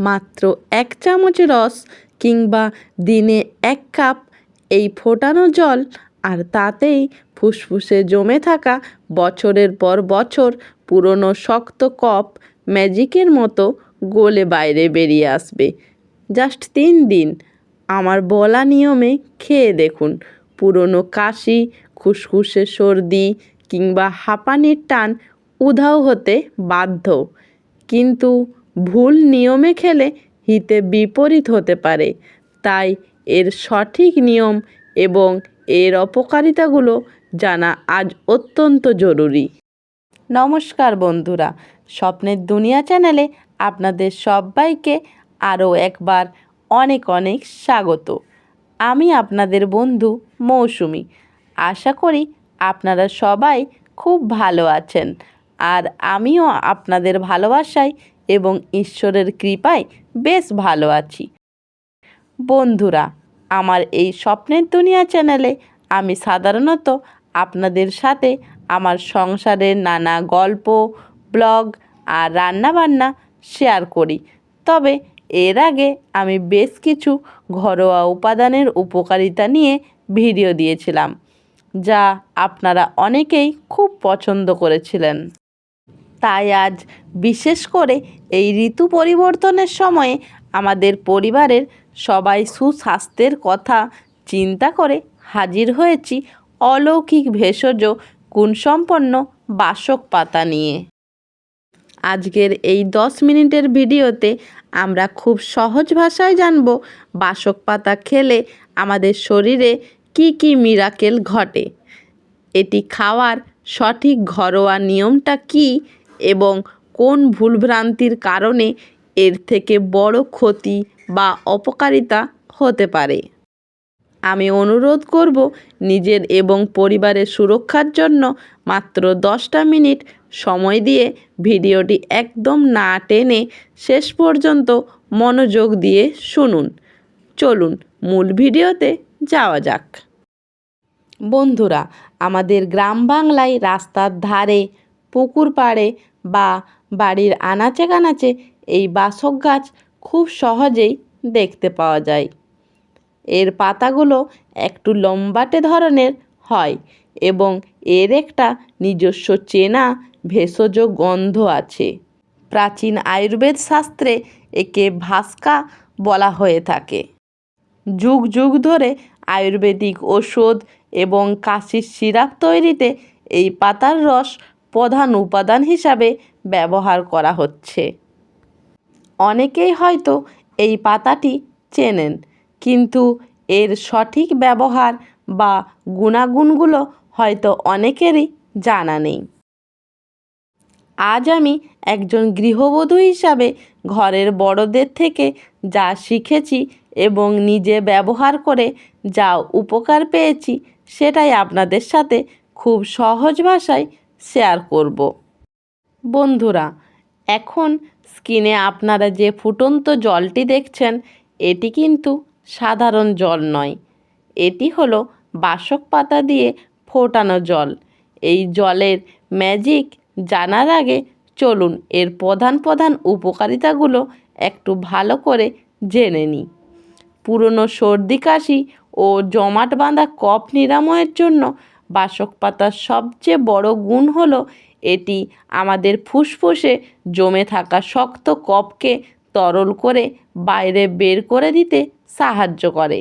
মাত্র 1 চামচ রস কিংবা দিনে 1 কাপ এই ফোটানো জল, আর তাতেই ফুসফুসে জমে থাকা বছরের পর বছর পুরনো শক্ত কফ ম্যাজিকের মতো গলে বাইরে বেরিয়ে আসবে। জাস্ট 3 দিন আমার বলা নিয়মে খেয়ে দেখুন। পুরনো কাশি, খুসখুসে সর্দি কিংবা হাঁপানির টান উধাও হতে বাধ্য। কিন্তু ভুল নিয়মে খেলে হিতে বিপরীত হতে পারে। তাই এর সঠিক নিয়ম এবং এর অপকারিতাগুলো জানা আজ অত্যন্ত জরুরি। নমস্কার বন্ধুরা, স্বপ্নের দুনিয়া চ্যানেলে আপনাদের সবাইকে আরও একবার অনেক অনেক স্বাগত। আমি আপনাদের বন্ধু মৌসুমি। আশা করি আপনারা সবাই খুব ভালো আছেন, আর আমিও আপনাদের ভালোবাসায় এবং ঈশ্বরের কৃপায় বেশ ভালো আছি। বন্ধুরা, আমার এই স্বপ্নের দুনিয়া চ্যানেলে আমি সাধারণত আপনাদের সাথে আমার সংসারের নানা গল্প, ব্লগ আর রান্নাবান্না শেয়ার করি। তবে এর আগে আমি বেশ কিছু ঘরোয়া উপাদানের উপকারিতা নিয়ে ভিডিও দিয়েছিলাম, যা আপনারা অনেকেই খুব পছন্দ করেছিলেন। তাই আজ বিশেষ করে এই ঋতু পরিবর্তনের সময়ে আমাদের পরিবারের সবাই সুস্বাস্থ্যের কথা চিন্তা করে হাজির হয়েছি অলৌকিক ভেষজ গুণসম্পন্ন বাসক পাতা নিয়ে। আজকের এই 10 মিনিটের ভিডিওতে আমরা খুব সহজ ভাষায় জানব বাসক পাতা খেলে আমাদের শরীরে কি কি মিরাকেল ঘটে, এটি খাওয়ার সঠিক ঘরোয়া নিয়মটা কী এবং কোন ভুলভ্রান্তির কারণে এর থেকে বড় ক্ষতি বা অপকারিতা হতে পারে। আমি অনুরোধ করব নিজের এবং পরিবারের সুরক্ষার জন্য মাত্র 10টা মিনিট সময় দিয়ে ভিডিওটি একদম না টেনে শেষ পর্যন্ত মনোযোগ দিয়ে শুনুন। চলুন মূল ভিডিওতে যাওয়া যাক। বন্ধুরা, আমাদের গ্রাম বাংলায় রাস্তার ধারে, পুকুর পাড়ে বা বাড়ির আনাচে কানাচে এই বাসক গাছ খুব সহজেই দেখতে পাওয়া যায়। এর পাতাগুলো একটু লম্বাটে ধরনের হয় এবং এর একটা নিজস্ব চেনা ভেষজ গন্ধ আছে। প্রাচীন আয়ুর্বেদ শাস্ত্রে একে ভাস্কা বলা হয়ে থাকে। যুগ যুগ ধরে আয়ুর্বেদিক ওষুধ এবং কাশির সিরাপ তৈরিতে এই পাতার রস প্রধান উপাদান হিসাবে ব্যবহার করা হচ্ছে। অনেকেই হয়তো এই পাতাটি চেনেন, কিন্তু এর সঠিক ব্যবহার বা গুণাগুণগুলো হয়তো অনেকেরই জানা নেই। আজ আমি একজন গৃহবধূ হিসাবে ঘরের বড়দের থেকে যা শিখেছি এবং নিজে ব্যবহার করে যা উপকার পেয়েছি, সেটাই আপনাদের সাথে খুব সহজ ভাষায় শেয়ার করব। বন্ধুরা, এখন স্ক্রিনে আপনারা যে ফুটন্ত জলটি দেখছেন, এটি কিন্তু সাধারণ জল নয়। এটি হলো বাসক পাতা দিয়ে ফোটানো জল। এই জলের ম্যাজিক জানার আগে চলুন এর প্রধান প্রধান উপকারিতাগুলো একটু ভালো করে জেনে নিই। পুরনো সর্দি কাশি ও জমাট বাঁধা কফ নিরাময়ের জন্য বাসক পাতার সবচেয়ে বড় গুণ হলো এটি আমাদের ফুসফুসে জমে থাকা শক্ত কফকে তরল করে বাইরে বের করে দিতে সাহায্য করে।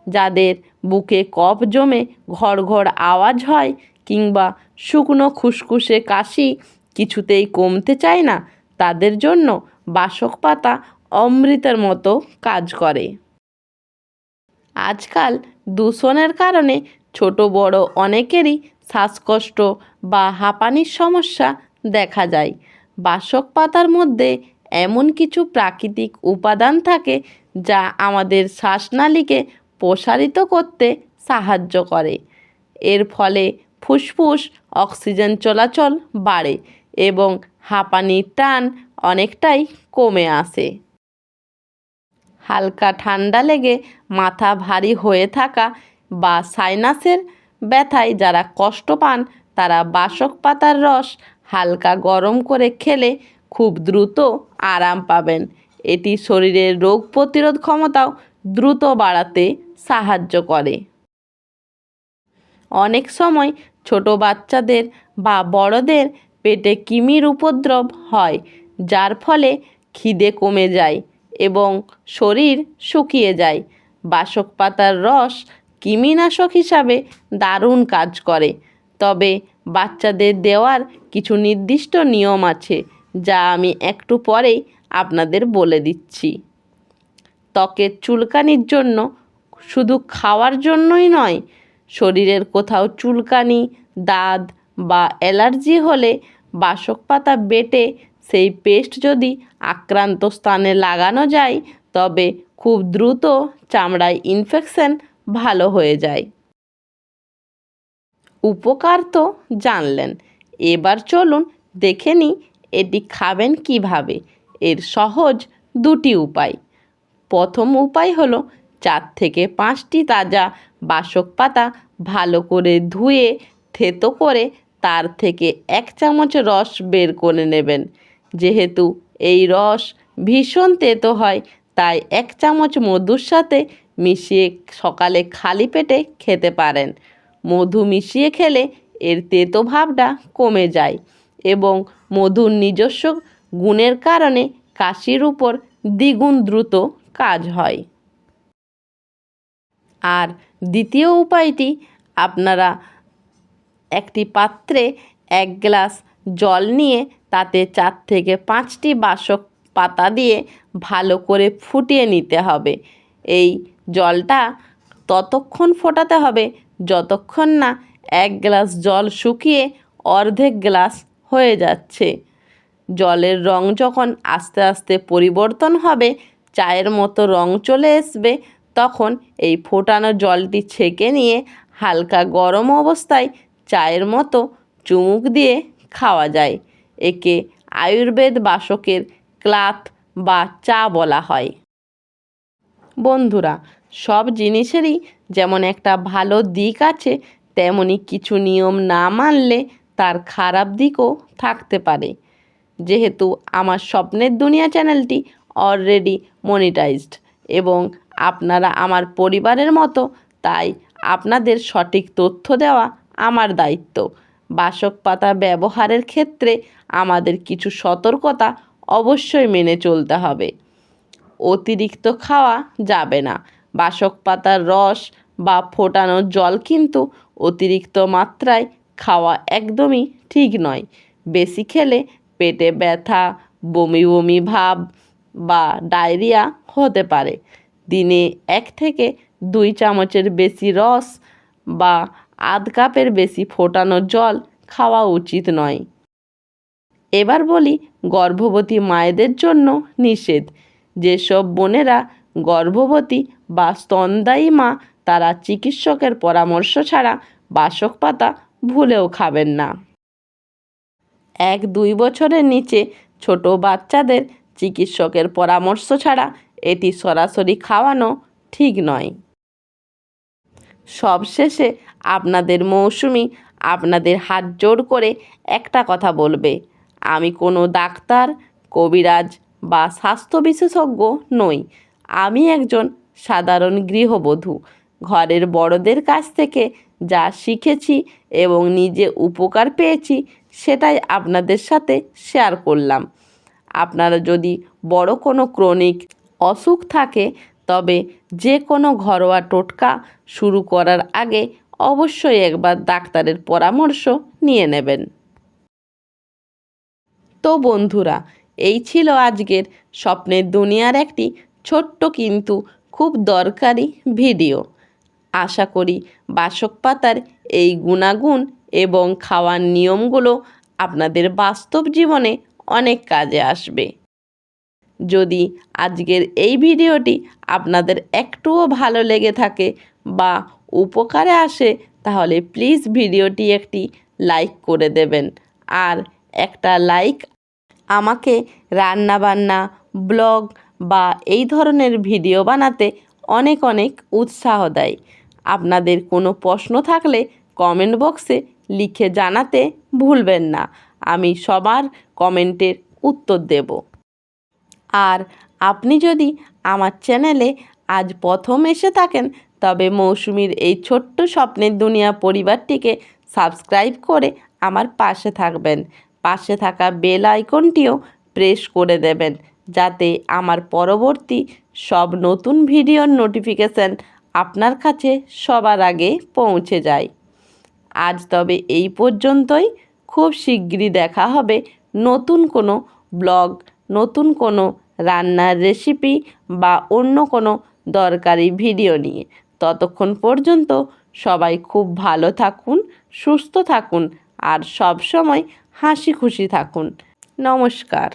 যাদের বুকে কফ জমে ঘড় ঘড় আওয়াজ হয় কিংবা শুকনো খুসখুসে কাশি কিছুতেই কমতে চায় না, তাদের জন্য বাসক পাতা অমৃতের মতো কাজ করে। আজকাল দূষণের কারণে ছোট বড় অনেকেরই শ্বাসকষ্ট বা হাঁপানির সমস্যা দেখা যায়। বাসক পাতার মধ্যে এমন কিছু প্রাকৃতিক উপাদান থাকে যা আমাদের শ্বাসনালীকে প্রসারিত করতে সাহায্য করে। এর ফলে ফুসফুস অক্সিজেন চলাচল বাড়ে এবং হাঁপানির টান অনেকটাই কমে আসে। হালকা ঠান্ডা লেগে মাথা ভারী হয়ে থাকা বা সাইনাসের ব্যথায় যারা কষ্ট পান, তারা বাসক পাতার রস হালকা গরম করে খেলে খুব দ্রুত আরাম পাবেন এটি শরীরের রোগ প্রতিরোধ ক্ষমতাও দ্রুত বাড়াতে সাহায্য করে। অনেক সময় ছোট বাচ্চাদের বা বড়দের পেটে কৃমির উপদ্রব হয়, যার ফলে খিদে কমে যায় এবং শরীর শুকিয়ে যায়। বাসক পাতার রস কৃমিনাশক হিসাবে দারুণ কাজ করে, তবে বাচ্চাদের দেওয়ার কিছু নির্দিষ্ট নিয়ম আছে, যা আমি একটু পরেই আপনাদের বলে দিচ্ছি। ত্বকের চুলকানির জন্য, শুধু খাওয়ার জন্যই নয়, শরীরের কোথাও চুলকানি, দাঁত বা অ্যালার্জি হলে বাসক পাতা বেটে সেই পেস্ট যদি আক্রান্ত স্থানে লাগানো যায়, তবে খুব দ্রুত চামড়ায় ইনফেকশন ভালো হয়ে যায়। উপকার তো জানলেন, এবার চলুন দেখে নিই এটি খাবেন কিভাবে। এর সহজ দুটি উপায়। প্রথম উপায় হলো 4 থেকে 5টি তাজা বাসক পাতা ভালো করে ধুয়ে থেতো করে তার থেকে 1 চামচ রস বের করে নেবেন। যেহেতু এই রস ভীষণ তেতো হয়, তাই 1 চামচ মধুর সাথে মিশিয়ে সকালে খালি পেটে খেতে পারেন। মধু মিশিয়ে খেলে এর তেতো ভাবটা কমে যায় এবং মধুর নিজস্ব গুণের কারণে কাশির উপর দ্বিগুণ দ্রুত কাজ হয়। আর দ্বিতীয় উপায়টি, আপনারা একটি পাত্রে 1 গ্লাস জল নিয়ে তাতে 4 থেকে 5টি বাসক পাতা দিয়ে ভালো করে ফুটিয়ে নিতে হবে। এই জলটা ততক্ষণ ফোটাতে হবে যতক্ষণ না 1 গ্লাস জল শুকিয়ে অর্ধেক গ্লাস হয়ে যাচ্ছে। জলের রং যখন আস্তে আস্তে পরিবর্তন হবে, চায়ের মতো রং চলে আসবে, তখন এই ফোটানো জলটি ছেঁকে নিয়ে হালকা গরম অবস্থায় চায়ের মতো চুমুক দিয়ে খাওয়া যায়। একে আয়ুর্বেদ বাসকের ক্লাথ বা চা বলা হয়। বন্ধুরা, সব জিনিসেরই যেমন একটা ভালো দিক আছে, তেমনি কিছু নিয়ম না মানলে তার খারাপ দিকও থাকতে পারে। যেহেতু আমার স্বপ্নের দুনিয়া চ্যানেলটি অলরেডি মনিটাইজড এবং আপনারা আমার পরিবারের মতো, তাই আপনাদের সঠিক তথ্য দেওয়া আমার দায়িত্ব। বাসক পাতা ব্যবহারের ক্ষেত্রে আমাদের কিছু সতর্কতা অবশ্যই মেনে চলতে হবে। অতিরিক্ত খাওয়া যাবে না। বাসক পাতার রস বা ফোটানো জল কিন্তু অতিরিক্ত মাত্রায় খাওয়া একদমই ঠিক নয়। বেশি খেলে পেটে ব্যথা, বমি বমি ভাব বা ডায়রিয়া হতে পারে। দিনে 1 থেকে 2 চামচের বেশি রস বা আধ কাপের বেশি ফোটানো জল খাওয়া উচিত নয়। এবার বলি গর্ভবতী মায়েদের জন্য নিষেধ। যেসব বোনেরা গর্ভবতী বা স্তন্যদায়ী মা, তারা চিকিৎসকের পরামর্শ ছাড়া বাসক পাতা ভুলেও খাবেন না। 1-2 বছরের নিচে ছোট বাচ্চাদের চিকিৎসকের পরামর্শ ছাড়া এটি সরাসরি খাওয়ানো ঠিক নয়। সবশেষে আপনাদের মৌসুমি আপনাদের হাত জোড় করে একটা কথা বলবে, আমি কোনো ডাক্তার, কবিরাজ বা স্বাস্থ্য বিশেষজ্ঞ নই। আমি একজন সাধারণ গৃহবধূ। ঘরের বড়দের কাছ থেকে যা শিখেছি এবং নিজে উপকার পেয়েছি, সেটাই আপনাদের সাথে শেয়ার করলাম। আপনারা যদি বড় কোনো ক্রনিক অসুখ থাকে, তবে যে কোনো ঘরোয়া টোটকা শুরু করার আগে অবশ্যই একবার ডাক্তারের পরামর্শ নিয়ে নেবেন। তো বন্ধুরা, এই ছিল আজকের স্বপ্নের দুনিয়ার একটি ছোট্ট কিন্তু খুব দরকারি ভিডিও। আশা করি বাসক পাতার এই গুণাগুণ এবং খাওয়ার নিয়মগুলো আপনাদের বাস্তব জীবনে অনেক কাজে আসবে। যদি আজকের এই ভিডিওটি আপনাদের একটুও ভালো লেগে থাকে বা উপকারে আসে, তাহলে প্লিজ ভিডিওটি একটি লাইক করে দেবেন। আর একটা লাইক আমাকে রান্নাবান্না, ব্লগ বা এই ধরনের ভিডিও বানাতে অনেক অনেক উৎসাহ দেয়। আপনাদের কোনো প্রশ্ন থাকলে কমেন্ট বক্সে লিখে জানাতে ভুলবেন না। আমি সবার কমেন্টের উত্তর দেব। আর আপনি যদি আমার চ্যানেলে আজ প্রথম এসে থাকেন তবে মৌসুমীর এই ছোট্ট স্বপ্নের দুনিয়া পরিবারটিকে সাবস্ক্রাইব করে আমার পাশে থাকবেন। পাশে থাকা বেল আইকনটিও প্রেস করে দেবেন যাতে আমার পরবর্তী সব নতুন ভিডিওর নোটিফিকেশান আপনার কাছে সবার আগে পৌঁছে যায়। আজ তবে এই পর্যন্তই। খুব শিগগিরই দেখা হবে নতুন কোনো ব্লগ, নতুন কোনো রান্নার রেসিপি বা অন্য কোনো দরকারি ভিডিও নিয়ে। ততক্ষণ পর্যন্ত সবাই খুব ভালো থাকুন, সুস্থ থাকুন আর সব সময় হাসি খুশি থাকুন। নমস্কার।